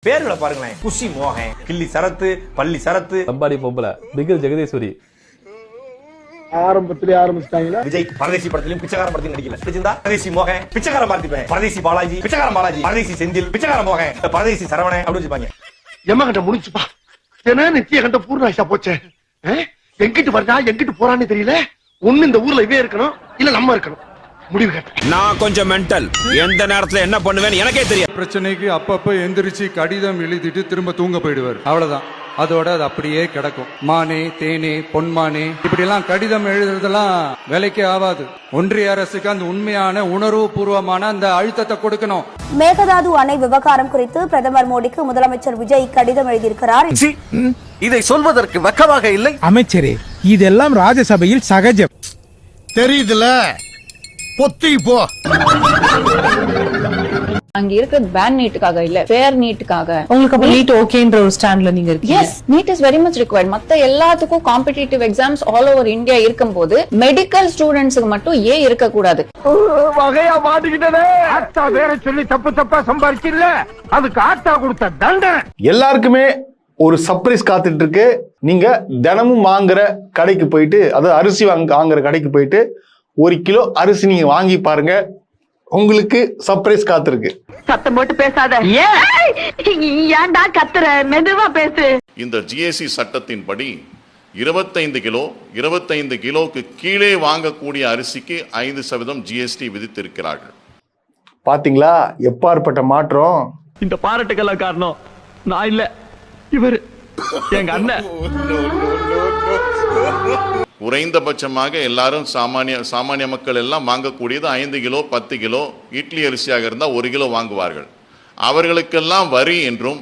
பேர்களை பாருங்களேன். குஷி மோகன், கில்லி சரத்து, பள்ளி சரத்து, அம்பாடி பொம்பளை, பிகில் ஜெகதீஸ்வரி. ஆரம்பத்திலே ஆரம்பிச்சிட்டாங்களா? விஜய் பரதேசி படத்திலும் பிச்சைக்கார படத்திலும் நடிக்கல. பிடிச்சிருந்தா பரதேசி மோகன் பிச்சைக்கார பார்த்திப்பேன், பரதேசி பாலாஜி பிச்சைக்கார பாலாஜி, பரதேசி செந்தில் பிச்சைக்கார மோகன், பரதேசி சரவணன் அப்படி வச்சுப்பாங்க. எம்ம கண்ட முடிச்சுப்பா, ஏன்னா நித்திய கண்ட பூர்ணாயிஷா போச்சே. எங்கிட்டு வர்றா எங்கிட்டு போறான்னு தெரியல. ஒண்ணு இந்த ஊர்ல இவே இருக்கணும், இல்ல நம்ம இருக்கணும். முடிவு நான் கொஞ்சம் மென்டல். எந்த நேரத்துல என்ன பண்ணுவேன்னு எனக்கே தெரியும். பிரச்சனைக்கு அப்பப்ப எந்திரிச்சு கடிதம் எழுதிட்டு திரும்ப தூங்க போயிடுவார். அவ்வளவுதான். அதோட அது அப்படியே கிடக்கும். மானே தேனே பொன்மானே இப்படி எல்லாம் கடிதம் எழுதுறதெல்லாம் வேலைக்கே ஆகாது. ஒன்றிய அரசுக்கு அந்த உண்மையான உணர்வு பூர்வமான அந்த அழுத்தத்தை கொடுக்கணும். மேகதாது அணை விவகாரம் குறித்து பிரதமர் மோடிக்கு முதலமைச்சர் விஜய் கடிதம் எழுதியிருக்கிறார். இதை சொல்வதற்கு வெட்கமாக இல்லை? அமைச்சரே, இதெல்லாம் ராஜ்யசபையில் சகஜம். தெரியுதுல, பொத்தி போ. அங்க இருக்கிறது பேன் நீட்டுக்காக இல்ல, ஃபேர் நீட்டுக்காக. உங்களுக்கு அப்ப நீட் ஓகேன்ற ஒரு ஸ்டாண்ட்ல நீங்க இருக்கீங்க? Yes, NEET is very much required. மத்த எல்லாத்துக்கும் competitive exams all over India இருக்கும்போது மெடிக்கல் ஸ்டூடெண்ட்ஸ்க்கு மட்டும் ஏன் இருக்க கூடாது? வகையா மாட்டிக்கிட்டதே. ஆத்தா வேற சொல்லி தப்பு தப்பா சம்பாதிச்சில்ல, அதுக்கு ஆத்தா கொடுத்த தண்டனை. எல்லாருக்குமே ஒரு சர்ப்ரைஸ் காத்துட்டு இருக்கு. நீங்க தினமும் வாங்குற கடைக்கு போயிட்டு, அதாவது அரிசி வாங்குற கடைக்கு போயிட்டு 1 கிலோ அரிசி நீங்க வாங்கி பாருங்க. உங்களுக்கு சர்ப்ரைஸ் காத்திருக்கு. சத்தம் போட்டு பேசாத. ஏன்டா கத்துற? மெதுவா பேசு. இந்த ஜிஎஸ்டி சட்டத்தின்படி 25 கிலோக்கு கீழே வாங்கக்கூடிய அரிசிக்கு 5% ஜிஎஸ்டி விதித்திருக்கிறார்கள். பாத்தீங்களா எப்பாற்பட்ட மாற்றம்? இந்த பாராட்டுக்கெல்லாம் காரணம் நான் இல்ல, இவர் எங்க அண்ணன். குறைந்தபட்சமாக எல்லாரும் சாமானிய மக்கள் எல்லாம் வாங்கக்கூடியது 5 கிலோ 10 கிலோ. இட்லி அரிசியாக இருந்தால் 1 கிலோ வாங்குவார்கள். அவர்களுக்கெல்லாம் வரி என்றும்,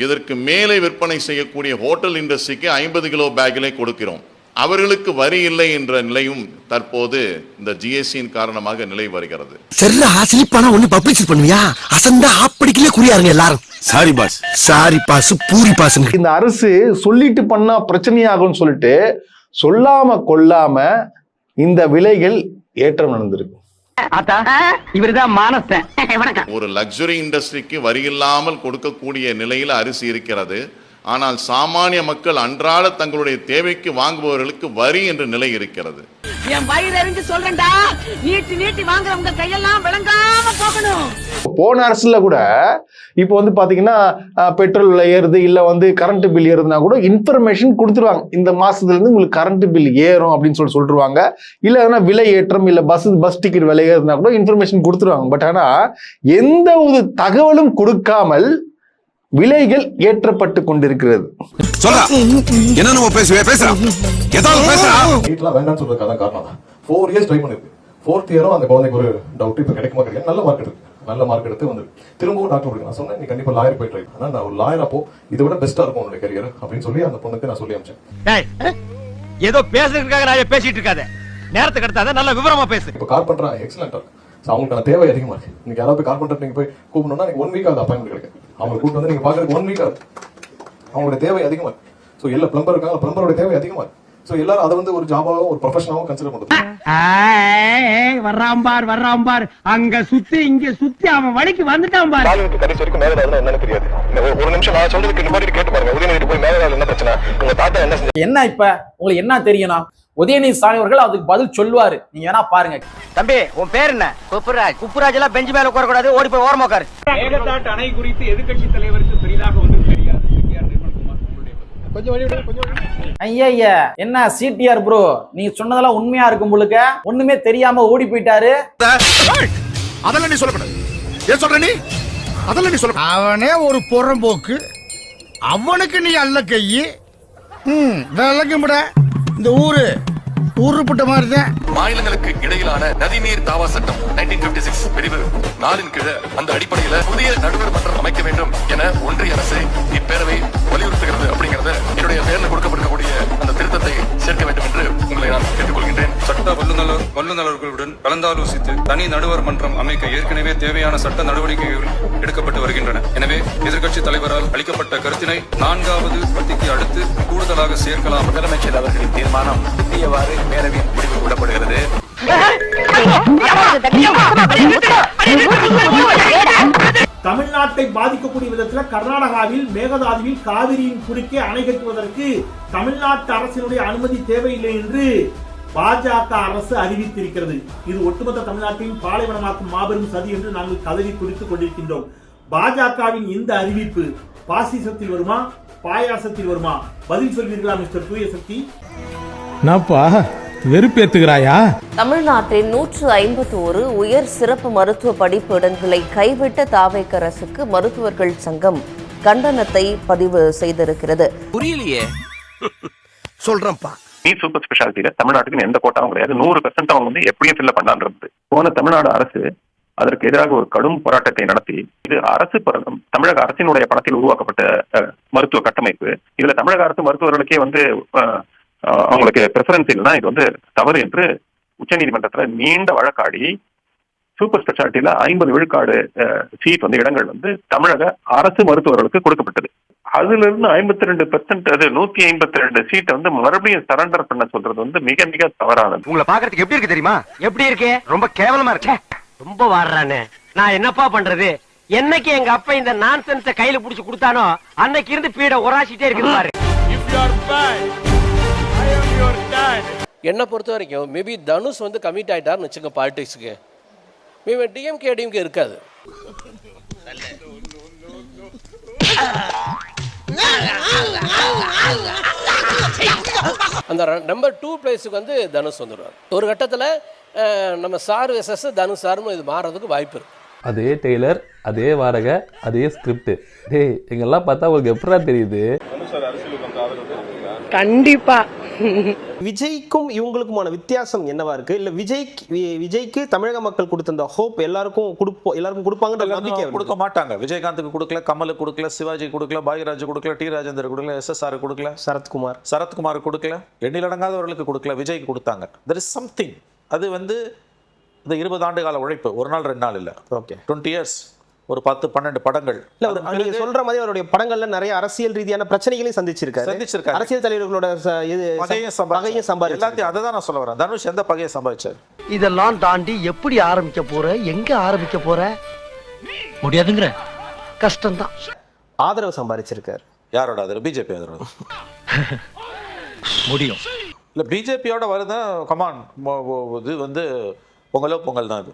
இதற்கு மேலே விற்பனை செய்யக்கூடிய ஹோட்டல் இண்டஸ்ட்ரிக்கு 50 கிலோ பேக்கிலே கொடுக்கிறோம். அவர்களுக்கு வரி இல்லை என்ற நிலையும் தற்போது இந்த ஜிஎஸ்டியின் காரணமாக நிலை வருகிறது. சரிடா, சிலிப்பானா ஒண்ணு பப்ளிசிட்டி பண்ணுவியா? அசந்தா ஆப்படிக்கலே குறியாருங்க எல்லாரும். சாரி பாஸ், சாரி பாஸ், பூரி பாஸ். இந்த அரசு சொல்லிட்டு பண்ணா பிரச்சனையாகும்னு சொல்லிட்டு சொல்லாம கொள்ளாம இந்த விலைகள் ஏற்றம் நடந்திருக்கு. இவருதான் மானஸ்தன். ஒரு லக்ஸுரி இண்டஸ்ட்ரிக்கு வரி இல்லாமல் கொடுக்கக்கூடிய நிலையில் அரிசி இருக்கிறது. ஆனால் சாமானிய மக்கள் அன்றாட தங்களுடைய தேவைக்கு வாங்குபவர்களுக்கு வரி என்ற நிலை இருக்கிறது. என் வயிறு எரிஞ்சு சொல்றேன்டா, நீட்டி நீட்டி வாங்குறவங்க கையெல்லாம் விளங்காம போகணும். போன அரசுல கூட இப்போ வந்து பாத்தீங்கன்னா பெட்ரோல் விலை ஏறுது, இல்ல கரண்ட் பில் ஏறுதுன்னா கூட இன்ஃபர்மேஷன் கொடுத்துருவாங்க. இந்த மாசத்துல இருந்து உங்களுக்கு கரண்ட் பில் ஏறும் அப்படின்னு சொல்லிருவாங்க. இல்ல விலை ஏற்றம், இல்ல பஸ் டிக்கெட் விலை ஏறுதுன்னா கூட இன்ஃபர்மேஷன் கொடுத்துருவாங்க. பட் ஆனா எந்த ஒரு தகவலும் கொடுக்காமல் விலைகள் ஏற்றப்பட்டு கொண்டிருக்கிறது. என்ன நம்ம பேசுறோம் வேண்டாம்னு சொல்றதுக்காக காரணம் 4 இயர்ஸ் ட்ரை பண்ணிருக்கு. 4th இயரும் அந்த குழந்தைக்கு ஒரு டவுட் இப்ப கிடைக்குமா கிடையாது. நல்ல மார்க் எடுத்து வந்து திரும்பவும் டாக்டர் கொடுக்க நான் சொன்னேன், நீ கண்டிப்பா லாயர் போய் ட்ரை பண்ணா, நான் ஒரு லாயர் அப்போ இதை விட பெஸ்டா இருக்கும் உன்னுடைய கரியர் அப்படின்னு சொல்லி அந்த பொண்ணுக்கு நான் சொல்லி அனுப்பிச்சேன். ஏதோ பேசுறதுக்காக நான் பேசிட்டு இருக்காத, நேரத்துக்கு எடுத்தாத, நல்ல விவரமா பேசு. இப்ப கால் பண்றா எக்ஸலண்டா, அவங்களுக்கான தேவை அதிகமா இருக்கு. நீங்க யாராவது போய் கால் பண்றது, நீங்க போய் கூப்பிடணும்னா நீங்க 1 வீக் ஆகுது அப்பாயின்மெண்ட் கிடைக்கும். அவங்க கூப்பிட்டு வந்து நீங்க பாக்குறதுக்கு 1 வீக் ஆகுது. அவங்களோட தேவை அதிகமா இருக்கு. சோ எல்லா பிளம்பர் இருக்காங்க, பிளம்பரோட தேவை அதிகமா இருக்கு. சோ எல்லாரும் அதை ஒரு ஜாபாவும் ஒரு ப்ரொஃபஷனாவும் கன்சிடர் பண்றது. வர்றாம் பார் அங்க சுத்தி இங்க சுத்தி அவன் வழிக்கு வந்துட்டான் பார். காலுக்கு கடைசி வரைக்கும் மேகதாதுன்னா என்னன்னு தெரியாது. ஒரு நிமிஷம் நான் சொல்றதுக்கு முன்னாடி கேட்டு பாருங்க. உதயநிதி போய் மேகதாது என்ன பிரச்சனை, உங்க தாத்தா என்ன செஞ்சு, என்ன இப்ப உங்களுக்கு என்ன தெரியும்னா உதயநிதி ஸ்டாலின் அவர்கள் அதுக்கு பதில் சொல்லுவாரு. நீங்க வேணா பாருங்க. தம்பி உன் பேர் என்ன? குப்புராஜ் எல்லாம் பெஞ்சு மேல உட்கார கூடாது, ஓடி போய் ஓரமா உட்காரு. மேகதாட்டு அணை குறித்து எதிர்க்கட்சி தலைவருக்கு பெரிதாக ஒன்றும் தெரியாது. ஐயா என்ன சிடிஆர் ப்ரோ, நீங்க சொன்னதெல்லாம் உண்மையா இருக்கும் உங்களுக்கு? ஒண்ணுமே தெரியாம ஓடி போயிட்டாரு. அதெல்லாம் நீ சொல்லக்கூடாது. ஏன் சொல்ற நீ? அதெல்லாம் நீ சொல்ல. அவனே ஒரு புறம்போக்கு, அவனுக்கு நீ அல்ல கையி விளங்கும்ட. இந்த ஊருப்பட்ட மாதிரி தான். மாநிலங்களுக்கு இடையிலான நதிநீர் தாவா சட்டம் 1956 பிரிவு 4 கீழ அந்த அடிப்படையில புதிய நடுவர் மன்றம் அமைக்க வேண்டும் என ஒன்றிய அரசு இப்பேரவை வலியுறுத்துகிறது. அப்படிங்கறத என்னுடைய பேர்ல கொடுக்கப்படக்கூடிய அந்த திருத்தத்தை சேர்க்க வேண்டும் என்று உங்களை நான் கேட்டுக்கொள்கின்றேன். சட்ட வல்லுநர்களுடன் கலந்தாலோசித்து தனி நடுவர் மன்றம் அமைக்க ஏற்கனவே தேவையான சட்ட நடவடிக்கைகள் எடுக்கப்பட்டு வருகின்றன. எனவே எதிர்க்கட்சி தலைவரால் அளிக்கப்பட்ட கருத்தினை 4வது பத்திக்கு அடுத்து கூடுதலாக சேர்க்கலாம். முதலமைச்சர் அவர்களின் தீர்மானம் புதியவாறு பேரவையின் முடிவு விடப்படுகிறது. தமிழ்நாட்டை பாதிக்கக்கூடிய விதத்துல கர்நாடகாவில் மேகதாதுவில் காவிரியின் குறுக்கே அணை கட்டுவதற்கு தமிழ்நாட்டு அரசினுடைய அனுமதி தேவையில்லை என்று பாஜக அரசு அறிவித்திருக்கிறது. இது ஒட்டுமொத்த தமிழ்நாட்டின் பாலைவனமாக்கும் மாபெரும் சதி என்று நாங்கள் கதறி துடித்துக் கொண்டிருக்கின்றோம். பாஜகவின் இந்த அறிவிப்பு பாசிசத்தில் வருமா, பாயாசத்தில் வருமா? பதில் சொல்வீர்களா மிஸ்டர் தூயசக்தி? நாப்பா வெறுப்பேத்துகிறாயா? தமிழ்நாட்டின் 151 உயர் சிறப்பு மருத்துவ படிப்பு இடங்களை கைவிட்ட தாவேக அரசுக்கு மருத்துவர்கள் சங்கம் கண்டனத்தை பதிவு செய்திருக்கிறது. புரியலையே, சொல்றேன்ப்பா. நீட் சூப்பர் ஸ்பெஷாலிட்டியில தமிழ்நாட்டுக்கு எந்த கோட்டாவும் கிடையாது. 100% அவங்க வந்து எப்படியும் ஃபில் பண்ணலான் இருந்தது. போன தமிழ்நாடு அரசு அதற்கு எதிராக ஒரு கடும் போராட்டத்தை நடத்தி, இது அரசு தமிழக அரசினுடைய பணத்தில் உருவாக்கப்பட்ட மருத்துவ கட்டமைப்பு, இதுல தமிழக அரசு மருத்துவர்களுக்கே வந்து அவங்களுக்கு பிரெஃபரன்ஸ் இல்லைன்னா இது வந்து தவறு என்று உச்சநீதிமன்றத்துல நீண்ட வழக்காடி சூப்பர் ஸ்பெஷாலிட்டியில 50 விழுக்காடு சீட் வந்து இடங்கள் வந்து தமிழக அரசு மருத்துவர்களுக்கு கொடுக்கப்பட்டது. அதுல இருந்து 52%, அது 152 சீட்டை வந்து மறுபடியும் சரண்டர் பண்ண சொல்றது வந்து மிக மிக தவறானது. உங்களை பாக்குறதுக்கு எப்படி இருக்கு தெரியுமா? எப்படி இருக்கு? ரொம்ப கேவலமா இருக்கு. ரொம்ப வாடுறானே, நான் என்னப்பா பண்றது? என்னைக்கு எங்க அப்பா இந்த நான்சென்ஸ கையில புடிச்சு கொடுத்தானோ அன்னைக்கு இருந்து பீட உராசிட்டே இருக்குது பாரு. என்ன பொறுத்த வரைக்கும் மேபி தனுஷ் வந்து கமிட் ஆயிட்டாருன்னு வச்சுங்க பாலிடிக்ஸுக்கு, மேபி டிஎம்கே இருக்காது. அந்த நம்பர் 2 பிளேஸுக்கு வந்து தனுஷ் வந்துடுவார். ஒரு கட்டத்தில் நம்ம சார் வெசஸ் தனுஷ் சார்னு இது மாறதுக்கு வாய்ப்பு இருக்கு. அதே டெய்லர், அதே வாடகை, அதே ஸ்கிரிப்ட். டேய், எங்கெல்லாம் பார்த்தா உங்களுக்கு எப்படா தெரியுது? கண்டிப்பா விஜய்க்கும் இவங்களுக்குமான வித்தியாசம் என்னவா இருக்கு? இல்ல விஜய்க்கு தமிழக மக்கள் கொடுத்த அந்த ஹோப் எல்லாருக்கும் கொடுப்பாங்கன்ற நம்பிக்கை கொடுக்க மாட்டாங்க. விஜயகாந்துக்கு கொடுக்கல, கமலுக்கு கொடுக்கல, சிவாஜி கொடுக்கல, பாக்யராஜ் கொடுக்கல, டி ராஜேந்தர் கொடுக்கல, SSR கொடுக்கல, சரத்குமார் கொடுக்கல, எண்ணிலடங்காதவர்களுக்கு கொடுக்கல, விஜய்க்கு கொடுத்தாங்க. there is something. அது வந்து இந்த 20 ஆண்டு கால உழைப்பு, ஒரு நாள் 2 நாள் இல்ல. ஓகே, 20 years, ஒரு 10-12 படங்கள். நீங்க சொல்ற மாதிரி அவருடைய படங்கள்ல நிறைய அரசியல் ரீதியான பிரச்சனைகளையும் சந்திச்சிருக்காரு. அரசியல் தலைவர்களோட பகையை சம்பாதிச்சு எல்லாத்தையும் அதை தான் நான் சொல்ல வரேன். தனுஷ் எந்த பகையை சம்பாதிச்சார்? இதெல்லாம் தாண்டி எப்படி ஆரம்பிக்க போற, எங்க ஆரம்பிக்க போற? முடியாதுங்கிற கஷ்டம்தான். ஆதரவு சம்பாதிச்சிருக்காரு. யாரோட ஆதரவு? பிஜேபி ஆதரவு. முடியும் இல்ல, பிஜேபியோட வருதான். கமான், இது வந்து பொங்கல் தான். அது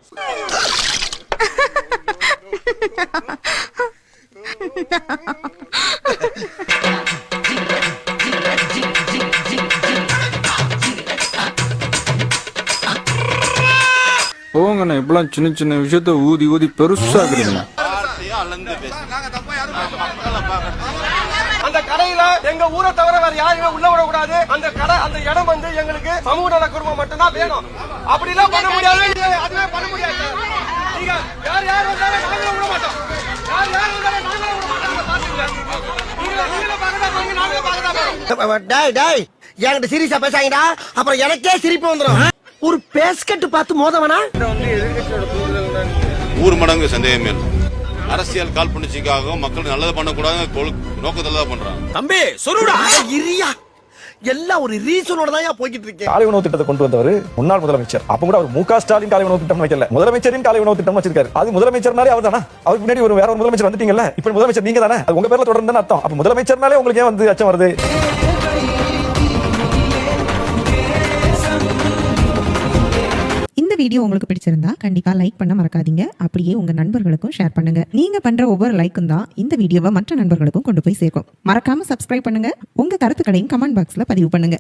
போங்கண்ணா, இப்பெல்லாம் சின்ன சின்ன விஷயத்த ஊதி பெருசாக்குறீங்க. அந்த கடையில எங்க ஊரை தவிர வேற யாருமே உள்ள விடக்கூடாது. அந்த கடை, அந்த இடம் வந்து எங்களுக்கு சமூக நல குடும்பம் மட்டும்தான் வேணும். அப்படிலாம் பண்ண முடியாது. அதுவே பண்ண முடியாது. நீங்க யார் வந்தாலும் நாங்களே விட மாட்டோம். யார் வந்தாலும் நாங்களே விட மாட்டோம். நீங்களே பாக்கதான் நாங்களே பாக்கதான். டேய் என்கிட்ட சீரியஸா பேசாங்கடா, அப்புறம் எனக்கே சிரிப்பு வந்துடும். ஒரு பேஸ்கட் பார்த்து மோதவனா? ஊர் மடங்கு சந்தேகமே இல்லை. அரசியல் காழ்ப்புணர்ச்சிக்காக மக்கள் நல்லது பண்ணக்கூடாது நோக்கத்துல தான் பண்றாங்க. தம்பி சொல்லுடா, இரியா எல்லாம் ஒரு ரீசனோட தான் போய்கிட்டு இருக்கேன். காலை உணவு திட்டத்தை கொண்டு வந்தவர் முன்னாள் முதலமைச்சர். அப்ப கூட அவர் MK ஸ்டாலின் காலை உணவு திட்டம் வைக்கல, முதலமைச்சரின் காலை உணவு திட்டம் வச்சிருக்காரு. அது முதலமைச்சர்னாலே அவர் தானா? அவருக்கு முன்னாடி வேற ஒரு முதலமைச்சர் வந்துட்டீங்கல்ல, இப்ப முதலமைச்சர் நீங்க தானே? அது உங்க பேர்ல தொடர்ந்து அர்த்தம். அப்ப முதலமைச்சர்னாலே உங்களுக்கு ஏன் வந்து அச்சம் வருது? இந்த வீடியோ உங்களுக்கு பிடிச்சிருந்தா கண்டிப்பா லைக் பண்ண மறக்காதீங்க. அப்படியே உங்க நண்பர்களுக்கும் ஷேர் பண்ணுங்க. நீங்க பண்ற ஒவ்வொரு லைக்கும் தான் இந்த வீடியோவை மற்ற நண்பர்களுக்கும் கொண்டு போய் சேர்க்கும். மறக்காம சப்ஸ்கிரைப் பண்ணுங்க. உங்க கருத்துக்களையும் கமெண்ட் பாக்ஸ்ல பதிவு பண்ணுங்க.